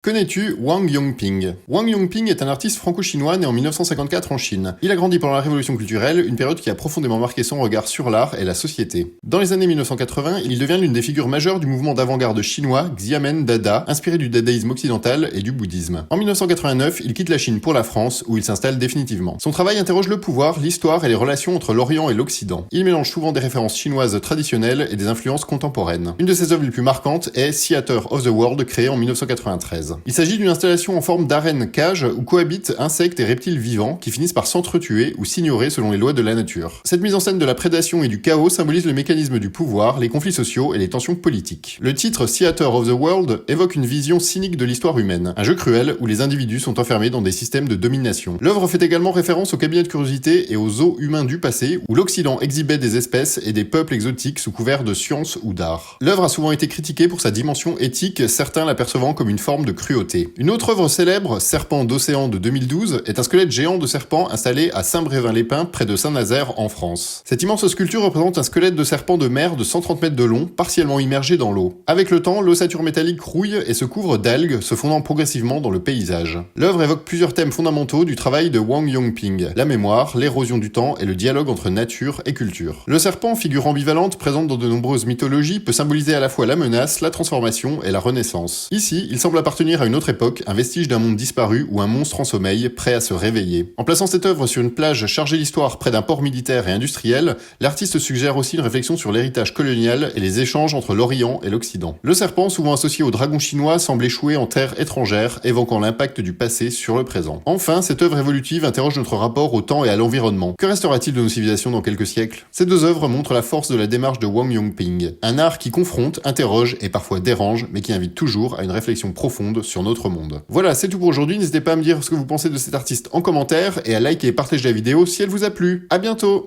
Connais-tu Wang Yongping? Wang Yongping est un artiste franco-chinois né en 1954 en Chine. Il a grandi pendant la Révolution culturelle, une période qui a profondément marqué son regard sur l'art et la société. Dans les années 1980, il devient l'une des figures majeures du mouvement d'avant-garde chinois Xiamen Dada, inspiré du dadaïsme occidental et du bouddhisme. En 1989, il quitte la Chine pour la France, où il s'installe définitivement. Son travail interroge le pouvoir, l'histoire et les relations entre l'Orient et l'Occident. Il mélange souvent des références chinoises traditionnelles et des influences contemporaines. Une de ses œuvres les plus marquantes est Theater of the World, créée en 1993. Il s'agit d'une installation en forme d'arène cage où cohabitent insectes et reptiles vivants qui finissent par s'entretuer ou s'ignorer selon les lois de la nature. Cette mise en scène de la prédation et du chaos symbolise le mécanisme du pouvoir, les conflits sociaux et les tensions politiques. Le titre Theater of the World évoque une vision cynique de l'histoire humaine, un jeu cruel où les individus sont enfermés dans des systèmes de domination. L'œuvre fait également référence au cabinet de curiosité et aux zoos humains du passé où l'Occident exhibait des espèces et des peuples exotiques sous couvert de science ou d'art. L'œuvre a souvent été critiquée pour sa dimension éthique, certains l'apercevant comme une forme de cruauté. Une autre œuvre célèbre, Serpent d'océan de 2012, est un squelette géant de serpent installé à Saint-Brévin-les-Pins, près de Saint-Nazaire, en France. Cette immense sculpture représente un squelette de serpent de mer de 130 mètres de long, partiellement immergé dans l'eau. Avec le temps, l'ossature métallique rouille et se couvre d'algues, se fondant progressivement dans le paysage. L'œuvre évoque plusieurs thèmes fondamentaux du travail de Wang Yongping, la mémoire, l'érosion du temps et le dialogue entre nature et culture. Le serpent, figure ambivalente présente dans de nombreuses mythologies, peut symboliser à la fois la menace, la transformation et la renaissance. Ici, il semble appartenir à une autre époque, un vestige d'un monde disparu ou un monstre en sommeil, prêt à se réveiller. En plaçant cette œuvre sur une plage chargée d'histoire près d'un port militaire et industriel, l'artiste suggère aussi une réflexion sur l'héritage colonial et les échanges entre l'Orient et l'Occident. Le serpent, souvent associé au dragon chinois, semble échouer en terre étrangère, évoquant l'impact du passé sur le présent. Enfin, cette œuvre évolutive interroge notre rapport au temps et à l'environnement. Que restera-t-il de nos civilisations dans quelques siècles? Ces deux œuvres montrent la force de la démarche de Wang Yongping, un art qui confronte, interroge et parfois dérange, mais qui invite toujours à une réflexion profonde sur notre monde. Voilà, c'est tout pour aujourd'hui. N'hésitez pas à me dire ce que vous pensez de cet artiste en commentaire et à liker et partager la vidéo si elle vous a plu. À bientôt!